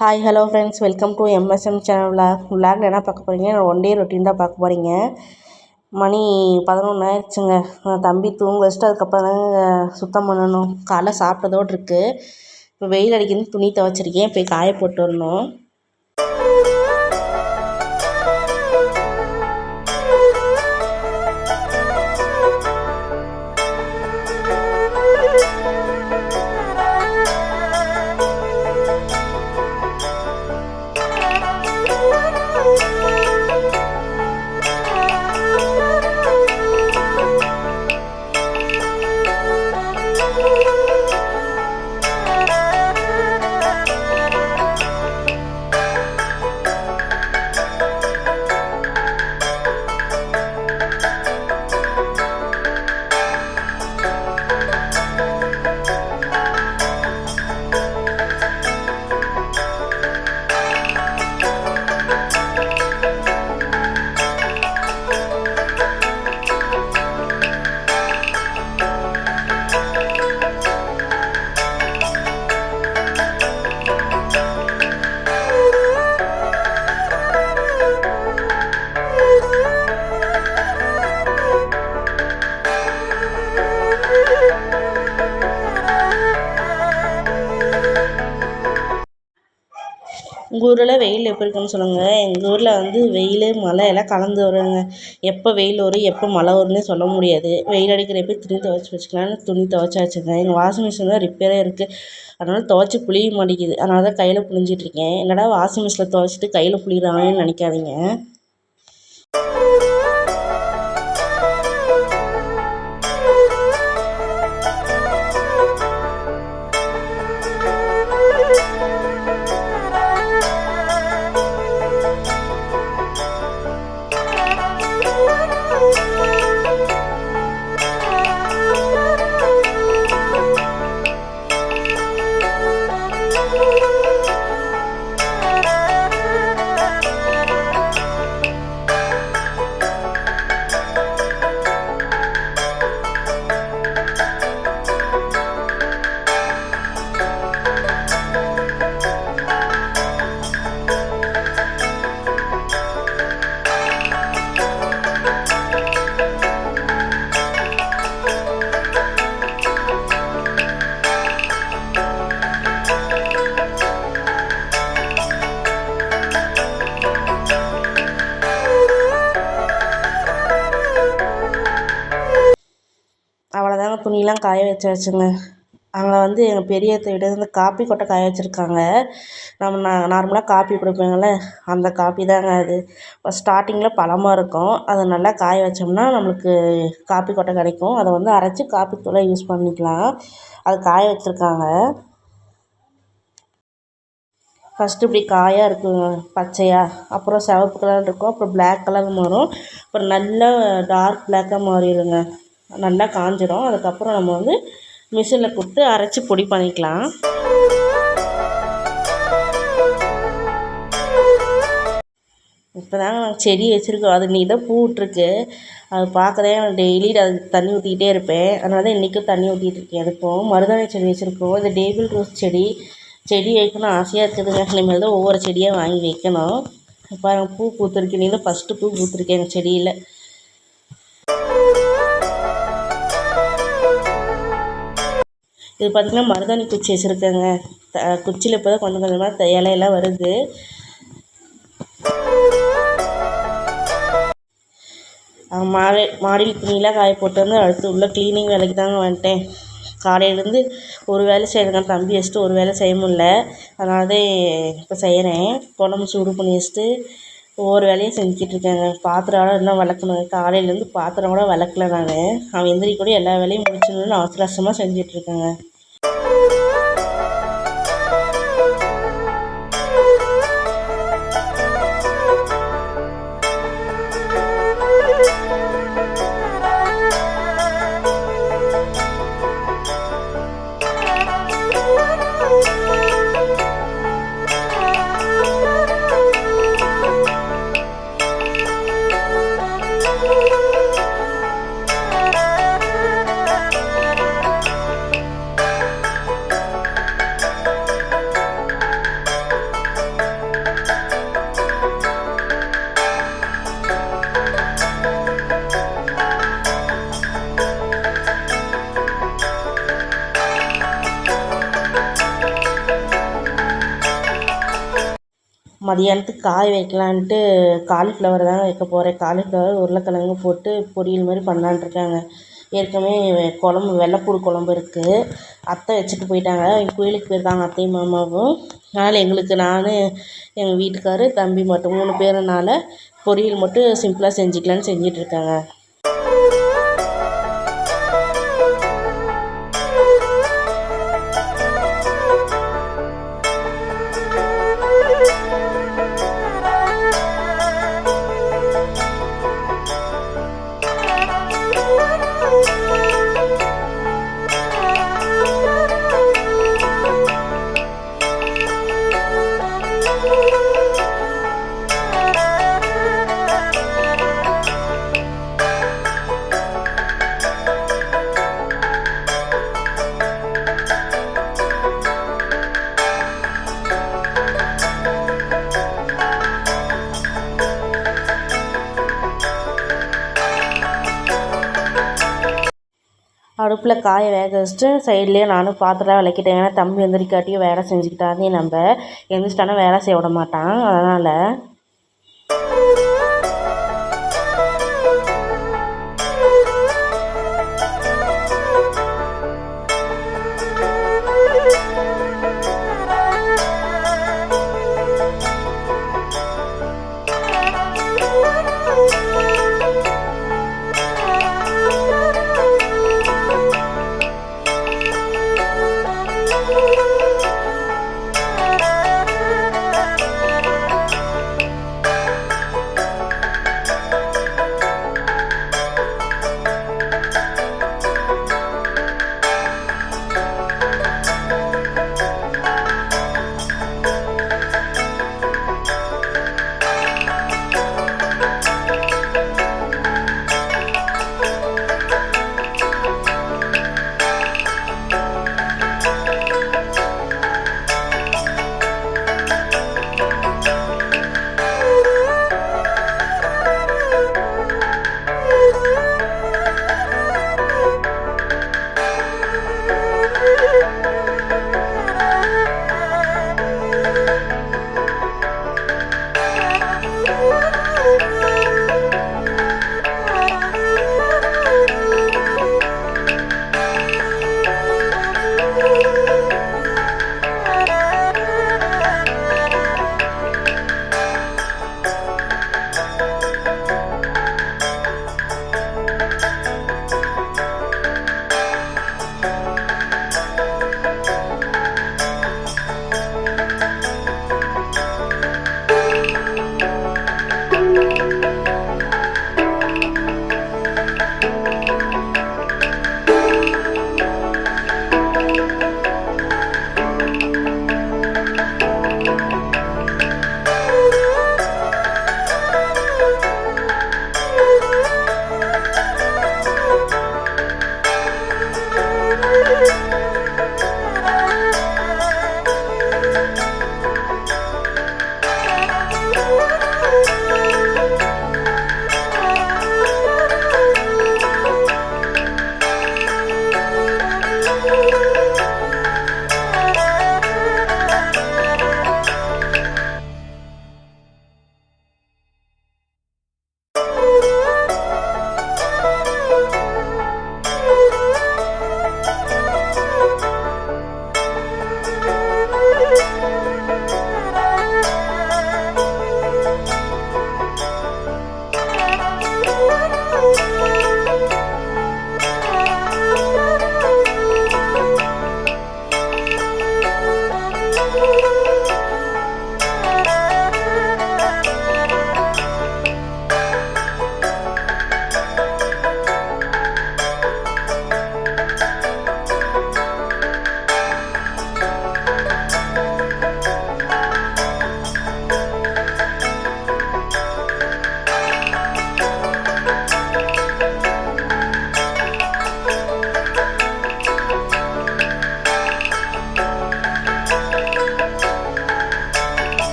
Hi hello friends, welcome to MSM channel விளாகில் என்ன பார்க்க போகிறீங்க? ஒன் டே ரொட்டீன் தான் பார்க்க போகிறீங்க. மணி 11 ஆயிடுச்சுங்க. தம்பி தூங்க வச்சுட்டு அதுக்கப்புறம் தாங்க சுத்தம் பண்ணணும். காலைல சாப்பிட்டதோடு இருக்குது. இப்போ வெயில் அடிக்குதுன்னு துணி துவைச்சிருக்கேன், போய் காய போட்டு வரணும். உங்கள் ஊரில் வெயில் எப்படி இருக்குன்னு சொல்லுங்கள். எங்கள் ஊரில் வந்து வெயில் மழை எல்லாம் கலந்து வருங்க. எப்போ வெயில் வரும் எப்போ மழை வரும்னே சொல்ல முடியாது. வெயில் அடிக்கிறப்ப துணி துவைச்சி வச்சுக்கலான்னு துணி துவைச்சாச்சுங்க. எங்கள் வாஷிங் மிஷின் தான் ரிப்பேரே இருக்குது. அதனால் துவைச்சி புளிய மாட்டேங்குது. அதனால தான் கையில் புழிஞ்சிட்ருக்கேன். என்னடா வாஷிங் மிஷினில் துவைச்சிட்டு கையில் புளிகிறாங்கன்னு நினைக்காதீங்க. அவ்வளோதாங்க, துணியெலாம் காய வச்சாச்சுங்க. அங்கே வந்து எங்கள் பெரிய அத்தை வீடு வந்து காப்பி கொட்டை காய வச்சுருக்காங்க. நம்ம நார்மலாக காப்பி குடிப்பேங்கள்ல, அந்த காப்பி தாங்க அது. ஸ்டார்டிங்கில் பழமாக இருக்கும். அதை நல்லா காய வச்சோம்னா நம்மளுக்கு காப்பி கொட்டை கிடைக்கும். அதை வந்து அரைச்சி காப்பி தூளை யூஸ் பண்ணிக்கலாம். அது காய வச்சுருக்காங்க. ஃபஸ்ட்டு இப்படி காயாக இருக்குங்க, பச்சையாக. அப்புறம் சிவப்பு கலர் இருக்கும், அப்புறம் பிளாக் கலர் மாறும், அப்புறம் நல்லா டார்க் பிளாக்காக மாறிடுங்க. நல்லா காஞ்சிடும். அதுக்கப்புறம் நம்ம வந்து மிஷினில் கொடுத்து அரைச்சி பொடி பண்ணிக்கலாம். இப்போ தாங்க நாங்கள் செடி வச்சுருக்கோம். அது இன்றைக்கி தான் பூ விட்ருக்கு. அது பார்க்கவே நான் டெய்லி அதுக்கு தண்ணி ஊற்றிக்கிட்டே இருப்பேன். அதனால தான் இன்றைக்கும் தண்ணி ஊற்றிட்டு இருக்கேன். அதுக்கும் மருதாணி செடி வச்சுருக்கோம். இந்த டேபிள் ரோஸ் செடி வைக்கணும் ஆசையாக இருக்குதுங்க. இனிமேல் தான் ஒவ்வொரு செடியாக வாங்கி வைக்கணும். இப்போ பூ பூத்துருக்கு. நீங்களும் ஃபஸ்ட்டு பூ பூத்துருக்கேன் எங்கள் செடியில். இது பார்த்திங்கன்னா மருதாணி குச்சி வச்சுருக்கேங்க. குச்சியில் இப்போ தான் கொஞ்சம் கொஞ்சமாக இலையெல்லாம் வருது. மாடியில் துணியெலாம் காய போட்டு வந்து அடுத்து உள்ள க்ளீனிங் வேலைக்கு தாங்க வந்துட்டேன். காலையிலேருந்து ஒரு வேலை செய்கிறேங்க. தம்பி வச்சுட்டு ஒரு வேலை செய்ய முடியல. அதனால தான் இப்போ செய்கிறேன். குழம்பு சூடு பண்ணி வச்சுட்டு ஒவ்வொரு வேலையும் செஞ்சுக்கிட்டுருக்கேங்க. பாத்திரம் இன்னும் விளக்கணும். காலையிலேருந்து பாத்திரம் கூட விளக்கல. அவன் எந்திரிக்க கூட எல்லா வேலையும் முடிச்சிடணுன்னு அவசர அவசரமாக செஞ்சிட்ருக்கேங்க. மதியானத்துக்கு காய வைக்கலான்ட்டு காலிஃப்ளவர் தாங்க வைக்க போகிறேன். காலிஃப்ளவர் உருளைக்கிழங்கு போட்டு பொரியல் மாதிரி பண்ணலான்ட்ருக்காங்க. ஏற்கனவே குழம்பு வெள்ளைப்பூடு குழம்பு இருக்குது. அத்தை வச்சுட்டு போயிட்டாங்க. கோயிலுக்கு போயிருக்காங்க அத்தையும் மாமாவும். அதனால் எங்களுக்கு நான் எங்கள் வீட்டுக்காரு தம்பி மட்டும் 3 பேருனால பொரியல் மட்டும் சிம்பிளாக செஞ்சுக்கலான்னு செஞ்சிட்ருக்காங்க. அடுப்பில் காய வேக வச்சுட்டு சைட்லேயே நானும் பாத்திரம் விளக்கிட்டேன். ஏன்னா தம்பி எந்திரிக்காட்டியும் வேலை செஞ்சுக்கிட்டாதே நம்ம எந்திரிச்சிட்டானா வேலை செய்ய விட மாட்டான். அதனால்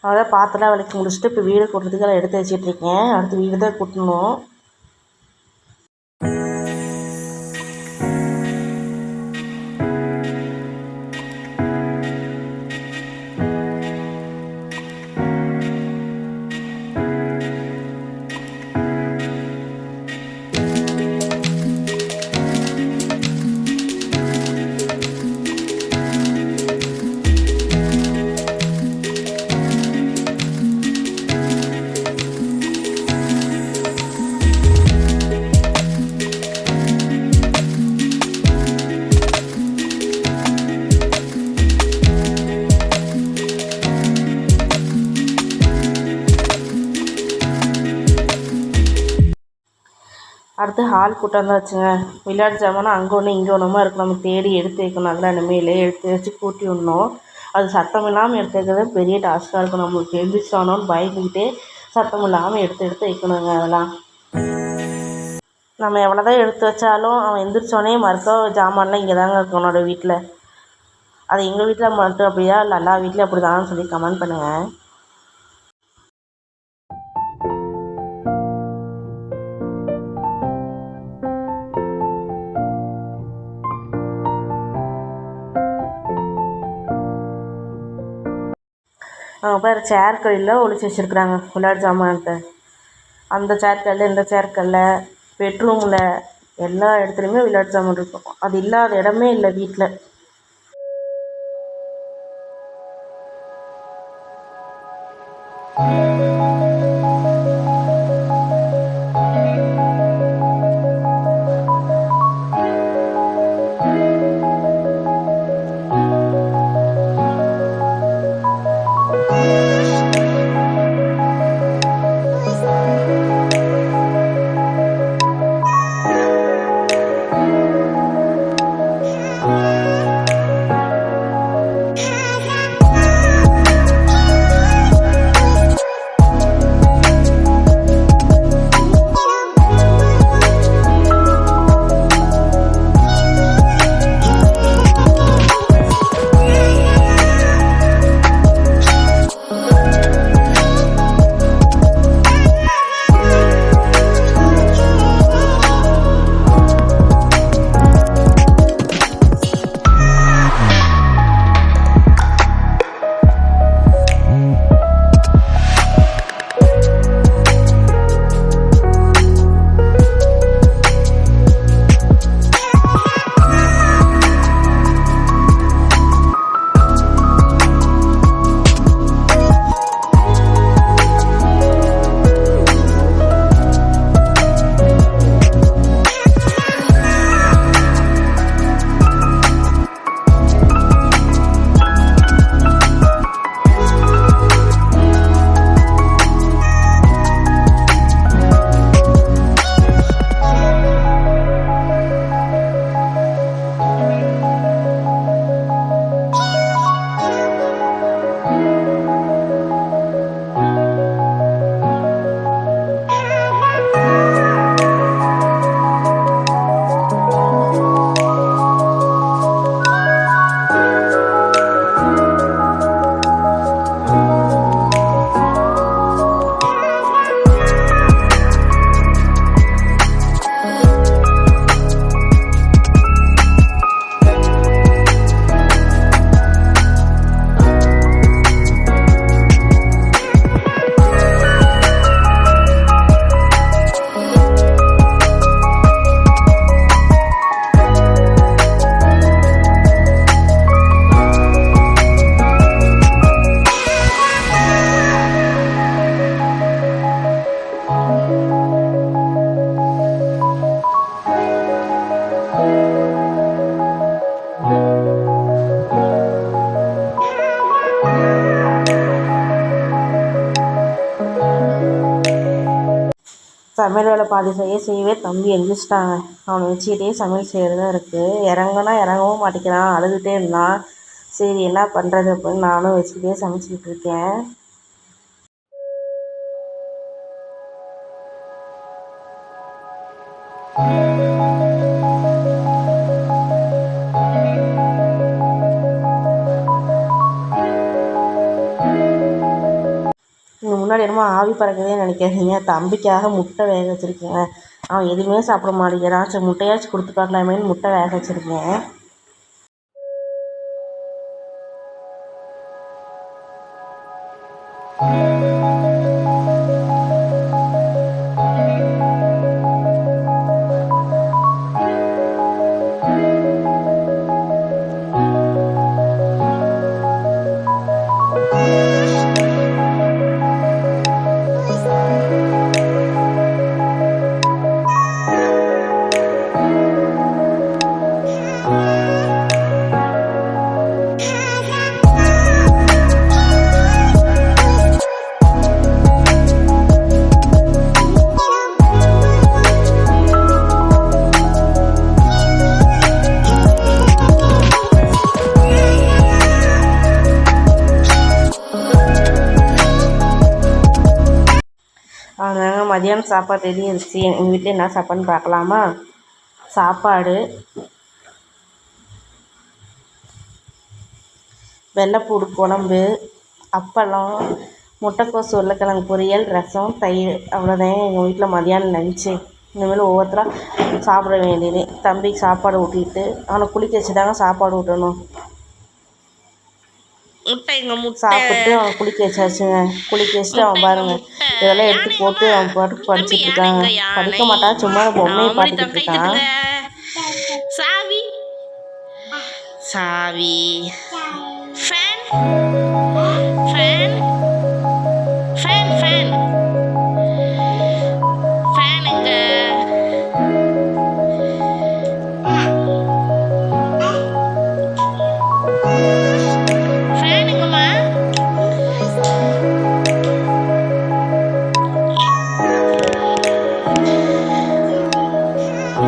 அதான் பாத்திரலாம் விளக்கி முடிச்சுட்டு இப்போ வீடு கூட்டுறதுக்கு அதை எடுத்து வச்சிட்ருக்கேன். அடுத்து வீடு தான் கூட்டணும். அடுத்து ஹால் கூட்டம் தான் வச்சுங்க. விளையாட்டு ஜாமான் அங்கே ஒன்று இங்கே ஒன்றுமா இருக்குது. நம்ம தேடி எடுத்து வைக்கணும். அதெல்லாம் இனிமேல் எடுத்து வச்சு கூட்டி விடணும். அது சத்தம் இல்லாமல் எடுத்து வைக்கிறது பெரிய டாஸ்க்காக இருக்கும். நம்மளுக்கு எழுந்திரிச்சானோன்னு பயந்துக்கிட்டே சத்தம் இல்லாமல் எடுத்து வைக்கணுங்க. அதெல்லாம் நம்ம எவ்வளோ தான் எடுத்து வச்சாலும் அவன் எந்திரிச்சோடனே மறுக்க ஜாமான்லாம் இங்கே தாங்க இருக்கும் என்னோட வீட்டில். அது எங்கள் வீட்டில் மட்டும் அப்படியா இல்லை எல்லா வீட்லேயும் அப்படி தான்னு சொல்லி கமெண்ட் பண்ணுங்கள். பேர் சேர் கடையில் ஒழிச்சு வச்சுருக்குறாங்க விளையாட்டு ஜாமான்ட்டு. அந்த சேர் கல்லில் இந்த சேர் கல்லில் பெட்ரூமில் எல்லா இடத்துலையுமே விளையாட்டு ஜாமான் இருக்கும். அது இல்லாத இடமே இல்லை வீட்டில். சமையல் வேலை பாதி செய்யவே தம்பி எழுந்திரிச்சிட்டாங்க. அவனை வச்சுக்கிட்டே சமையல் செய்கிறதா இருக்குது. இறங்குனா இறங்கவும் மாட்டேங்கிறான், அழுதுகிட்டே இருந்தான். சரி என்ன பண்ணுறது அப்படின்னு நானும் வச்சுக்கிட்டே சமைச்சிக்கிட்டு இருக்கேன். பறக்குதுன்னு நினைக்காதீங்க. தம்பிக்காக முட்டை வேக வச்சுருக்கேங்க. அவன் எதுவுமே சாப்பிட மாட்டேங்கிறான். சரி முட்டையாச்சும் கொடுத்து பார்க்கலாமேன்னு முட்டை வேக வச்சுருக்கேன். அதனால மதியானம் சாப்பாடு ரெடி ஆயிடுச்சு. எங்கள் வீட்டில் என்ன சாப்பாடுன்னு பார்க்கலாமா? சாப்பாடு, வெள்ளைப்பூடு குழம்பு, அப்பளம், முட்டைக்கோஸ் உருளைக்கிழங்கு பொரியல், ரசம், தயிர். அவ்வளோதான் எங்கள் வீட்டில் மதியானம் லஞ்சு. இனிமேல் ஒவ்வொருத்தராக சாப்பிட வேண்டியது. தம்பிக்கு சாப்பாடு ஊட்டிட்டு அவனை குளிக்க வச்சு தாங்க சாப்பாடு ஊட்டணும். சாப்பிட்டு அவனை குளிக்க வச்சாச்சுங்க. குளிக்க வச்சுட்டு அவன் பாருங்கள் இதெல்லாம் எடுத்து போட்டு அவன் பாட்டுக்கு படிச்சுட்டு இருக்காங்க. படிக்க மாட்டான், சும்மா பொம்மையை பார்த்துக்கிட்டு இருக்கான். சாவி சாவி ஃபேன் ஃபேன் ஃபேன் ஃபேன் ஃபேனுங்க ஃபேனுங்கம்மா.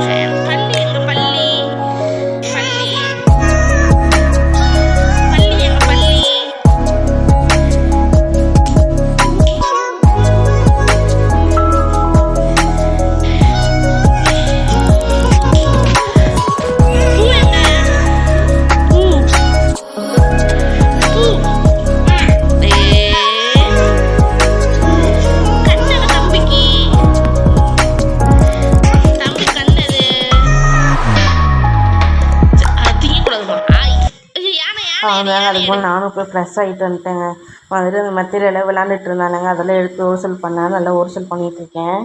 ஃபேன் பள்ளி எங்க பள்ளி பள்ளி பள்ளி எங்க பள்ளி. பூ எங்க பூ பூ கண்ணது தம்பிக்கு தம்பி கண்ணது திங்கக்கூடாதுமா. ஆய் யானை அவன் யானை அதுக்கு போல் நானும் போய் ஃப்ரெஷ் ஆகிட்டு வந்துட்டேங்க. வந்துட்டு அந்த மெத்தீரியெல்லாம் விளாண்டுட்டு இருந்தானுங்க. அதெல்லாம் எடுத்து ஹோல்சேல் பண்ணேன். நல்லா ஹோல்சேல் பண்ணிகிட்ருக்கேன்.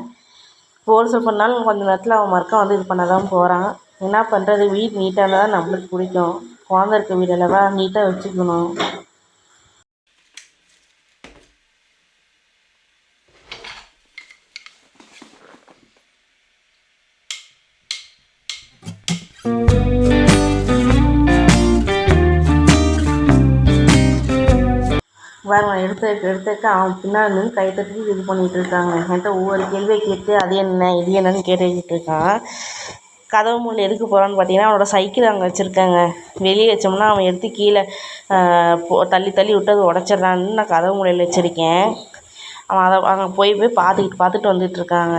ஹோல்சேல் பண்ணாலும் கொஞ்சம் நேரத்தில் அவன் மறுக்க வந்து இது பண்ண தான் போகிறான். என்ன பண்ணுறது, வீடு நீட்டாக இருந்தால் தான் நம்மளுக்கு பிடிக்கும். குழந்த இருக்க வீடல்லவா நீட்டாக வச்சுக்கணும். பாருங்க எடுத்து அவன் பின்னாடி நின்று கை தட்டி இது பண்ணிகிட்டு இருக்காங்க. என்கிட்ட ஒவ்வொரு கேள்வியை கேட்டு அது என்ன இது என்னன்னு கேட்டுக்கிட்டு இருக்கான். கதவு முள் எதுக்கு போகிறான்னு பார்த்தீங்கன்னா அவனோட சைக்கிள் அங்கே வச்சுருக்காங்க. வெளியே வச்சோம்னா அவன் எடுத்து கீழே தள்ளி தள்ளி விட்டு அது உடச்சிட்றான்னு நான் கதவு மூலையில் வச்சுருக்கேன். அவன் அதை அங்கே போய் பார்த்துட்டு வந்துட்டுருக்காங்க.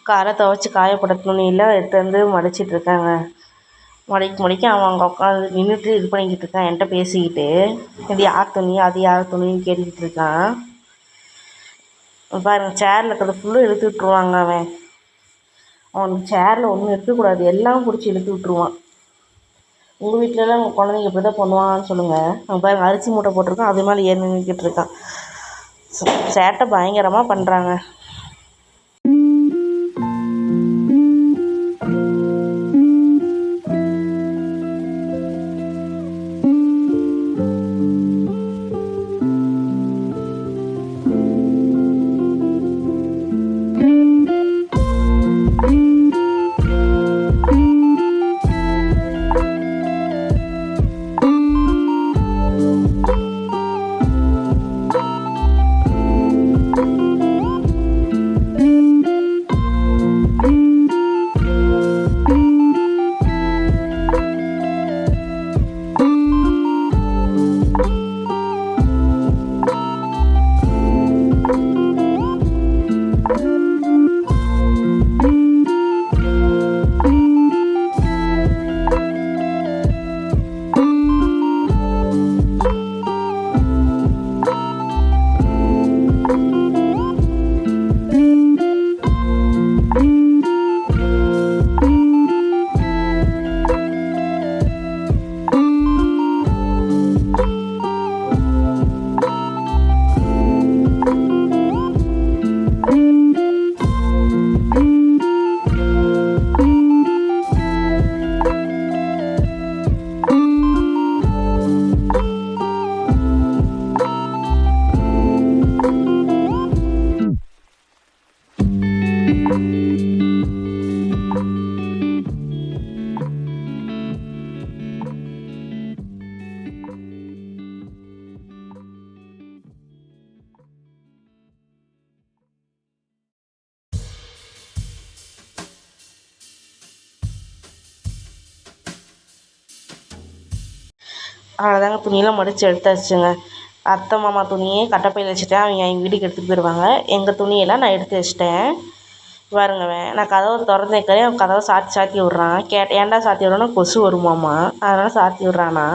காரை துவைச்சி காயப்போட்ட துணியெல்லாம் எடுத்து வந்து மடிச்சிட்ருக்காங்க. மடிக்க அவன் அங்கே உட்காந்து நின்றுட்டு இது பண்ணிக்கிட்டு இருக்கான், என்கிட்ட பேசிக்கிட்டு. இது யார் துணி அது யார் துணின்னு கேட்டுக்கிட்டு இருக்கான். பாருங்கள், சேரில் இருக்கிறது ஃபுல்லும் இழுத்து விட்ருவாங்க. அவனுக்கு சேரில் ஒன்றும் இருக்கக்கூடாது, எல்லாம் பிடிச்சி இழுத்து விட்ருவான். உங்கள் வீட்டிலலாம் உங்கள் குழந்தைங்க இப்படி தான் பண்ணுவாங்கன்னு சொல்லுங்கள். அவன் பாருங்கள், அரிசி மூட்டை போட்டிருக்கான், அது மேலே ஏறி நின்றுக்கிட்டு இருக்கான். சேட்டை பயங்கரமாக பண்ணுறாங்க. அவ்வளோதாங்க, துணியெல்லாம் மடித்து எடுத்தாச்சுங்க. அத்தை மாமா துணியே கட்டப்பையில் வச்சுட்டேன், அவங்க எங்கள் வீட்டுக்கு எடுத்துகிட்டு போயிடுவாங்க. எங்கள் துணியெல்லாம் நான் எடுத்து வச்சிட்டேன். பாருங்க, நான் கதவை திறந்து வைக்கிறேன், அவன் கதவை சாத்தி விட்றான். ஏன்டா சாத்தி விட்றான்னா, கொசு வருமாம்மா, அதனால் சாத்தி விட்றானா.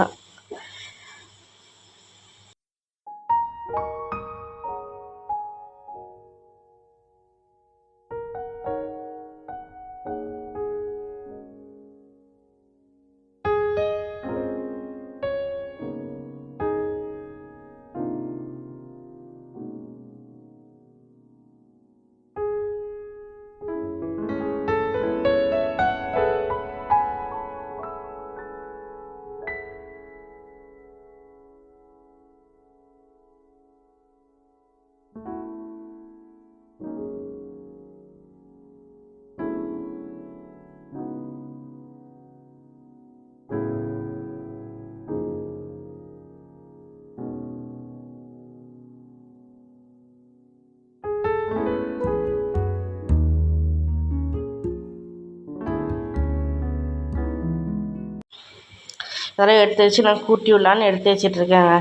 அதெல்லாம் எடுத்து வச்சு நான் கூட்டி விடலான்னு எடுத்து வச்சிட்ருக்கேங்க.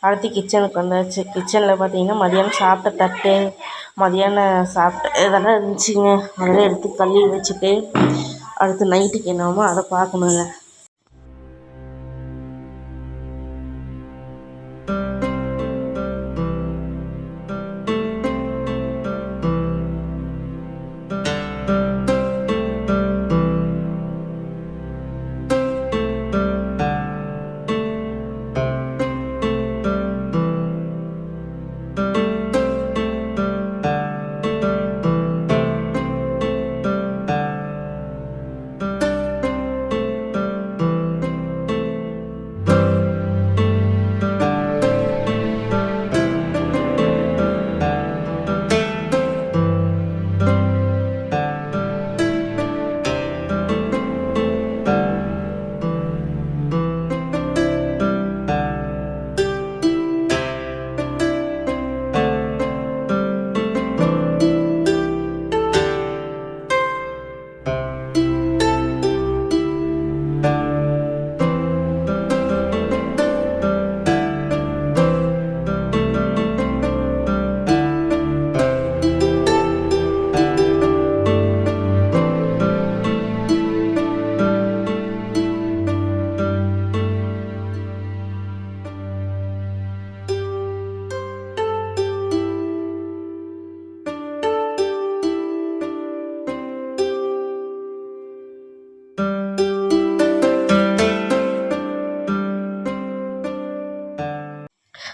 அடுத்து கிச்சனுக்கு வந்தாச்சு. கிச்சனில் பார்த்தீங்கன்னா மதியானம் சாப்பிட்ட தட்டு, மதியானம் சாப்பிட்ட இதெல்லாம் இருந்துச்சுங்க. அதெல்லாம் எடுத்து கழுவி வச்சுட்டு அடுத்து நைட்டுக்கு என்னமோ அதை பார்க்கணுங்க.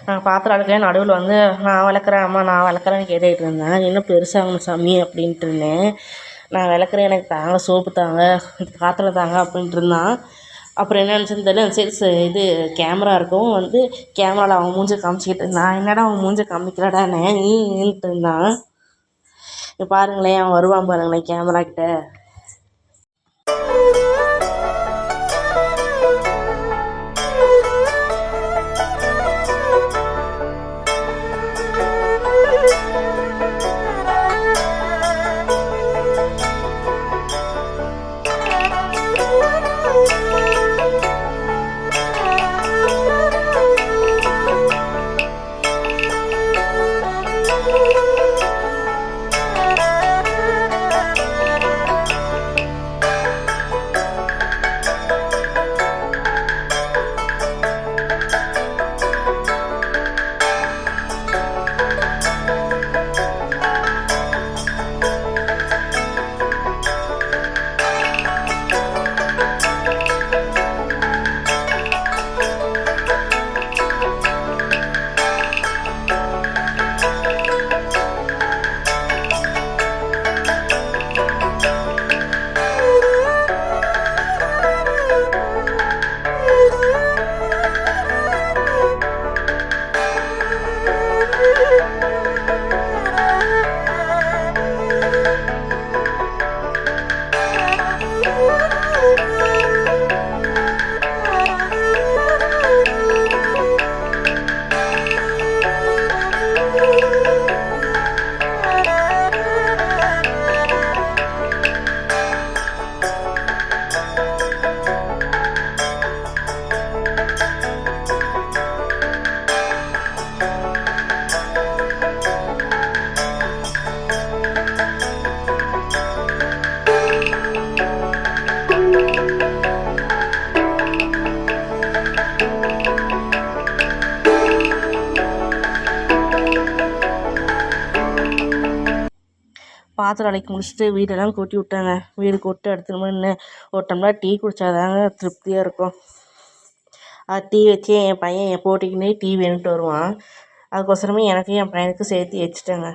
நான் பாத்திரம் விளக்க நடுவில் வந்து நான் விளக்குறேன் அம்மா நான் விளக்குறேன்னு கேட்டுக்கிட்டு இருந்தேன். இன்னும் பெருசாகணும் சாமி அப்படின்ட்டு இருந்தேன். நான் விளக்குறேன் எனக்கு தாங்க சோப்பு தாங்க பாத்திரம் தாங்க அப்படின்ட்டு இருந்தான். அப்புறம் என்ன நினச்சேன்னு தெரியல. சரி இது கேமரா இருக்கும் வந்து கேமராவில் அவன் மூஞ்சை காமிச்சிக்கிட்டு இருந்தான். என்னடா அவன் மூஞ்சை காமிக்கலடானே நீன்ட்டு இருந்தான். பாருங்களேன் அவன் வருவான் பாருங்களேன் கேமரா கிட்ட. பாத்திரம் விளக்கி முடிச்சுட்டு வீடெல்லாம் கொட்டி விட்டாங்க. வீடு கொட்டு எடுத்துன்னு நின்று ஒரு டம்ளர் டீ குடித்தாதாங்க திருப்தியாக இருக்கும். அது டீ வச்சு என் பையன் போட்டிக்கினே டீ வேணுன்ட்டு வருவான். அதுக்கோசரமே எனக்கும் என் பையனுக்கும் சேர்த்து வச்சுட்டேங்க.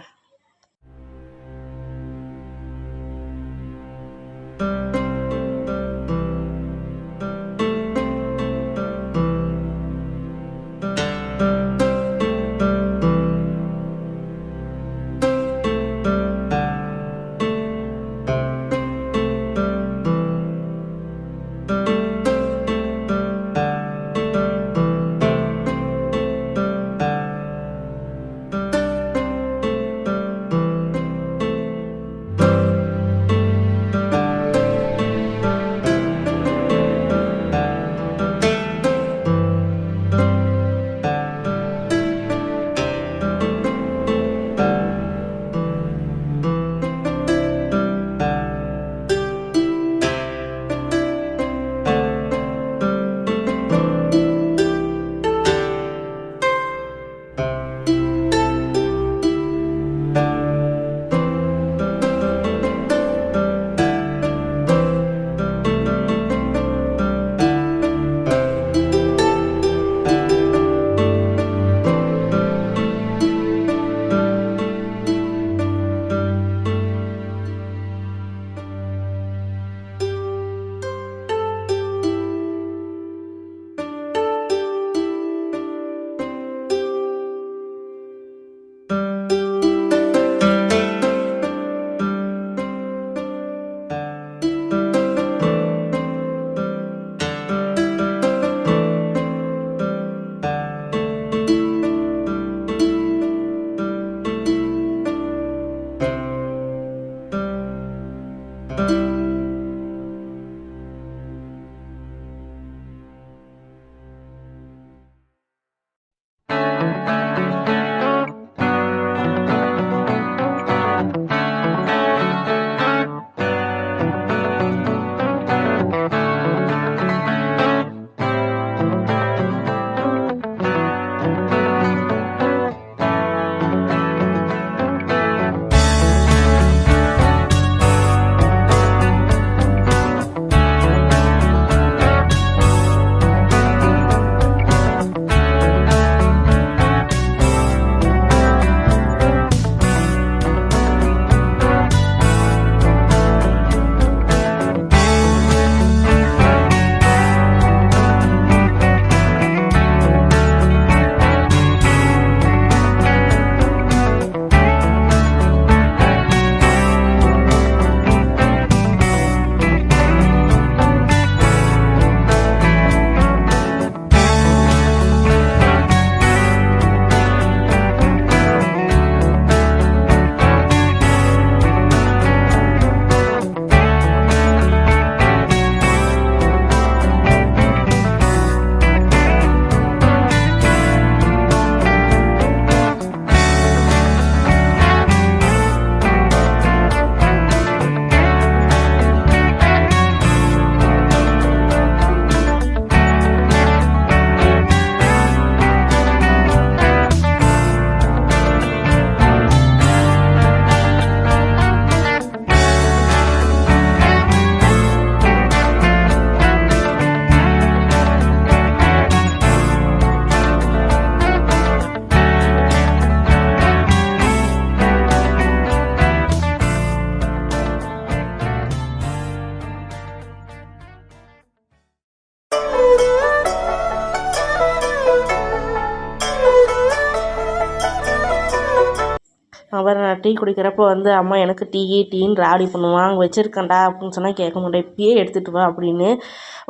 அவர் நான் டீ குடிக்கிறப்போ வந்து அம்மா எனக்கு டீன்னு ராடி பண்ணுவான், அங்கே வச்சுருக்கேன்டா அப்படின்னு சொன்னால் கேட்க மாட்டேன், இப்பயே எடுத்துகிட்டு வா அப்படின்னு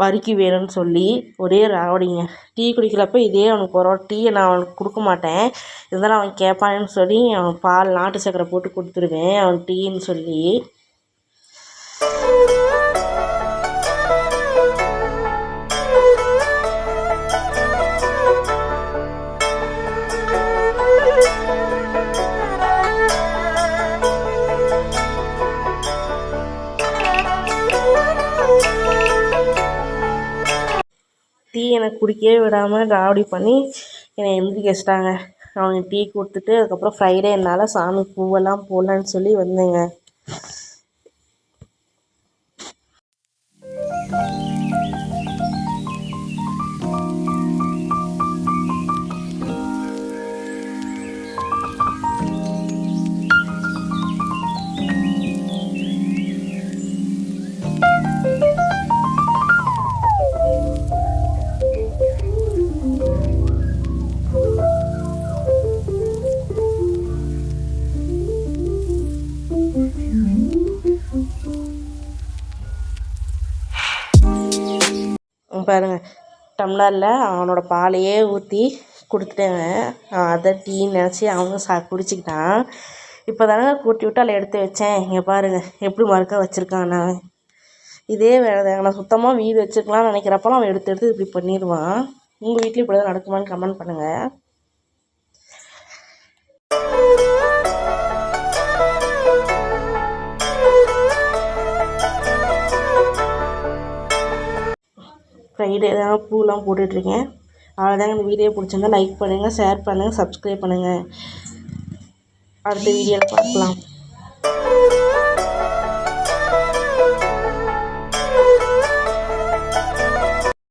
வரிக்கி வேணும்னு சொல்லி ஒரே ராவடிங்க. டீ குடிக்கிறப்ப இதே அவனுக்கு ஒரு டீயை நான் அவனுக்கு கொடுக்க மாட்டேன், இருந்தாலும் அவன் கேட்பான்னு சொல்லி அவன் பால் நாட்டு சக்கரை போட்டு கொடுத்துருவேன் அவன் டீன்னு சொல்லி. டீ எனக்கு குடிக்கவே விடாமல் ராவடி பண்ணி என்னை எந்திரிக்க வச்சிட்டாங்க. அவனுக்கு டீ கொடுத்துட்டு அதுக்கப்புறம் ஃப்ரைடே என்னால் சாமி பூவெல்லாம் போடலான்னு சொல்லி வந்தேங்க. பாருங்கள், டம்ளரில் அவனோட பாலையே ஊற்றி கொடுத்துட்டேங்க. அதை டீன்னு நினச்சி அவனும் குடிச்சிக்கிட்டான். இப்போ தானே கூட்டி விட்டு அதில் எடுத்து வச்சேன். இங்கே பாருங்கள் எப்படி மறுக்க வச்சுருக்கான். நான் இதே வேலை தாங்க, நான் சுத்தமாக வீடு வச்சுருக்கலாம்னு நினைக்கிறப்பெல்லாம் அவன் எடுத்து எடுத்து இப்படி பண்ணிடுவான். உங்கள் வீட்லேயும் இப்படி தான் நடக்குமான்னு கமெண்ட் பண்ணுங்கள். ஃப்ரைடே தான் பூலாம் போட்டுட்ருக்கேன். அவ்வளோதாங்க. இந்த வீடியோ பிடிச்சிருந்தா லைக் பண்ணுங்கள், ஷேர் பண்ணுங்கள், சப்ஸ்கிரைப் பண்ணுங்கள். அடுத்த வீடியோவில் பார்க்கலாம்.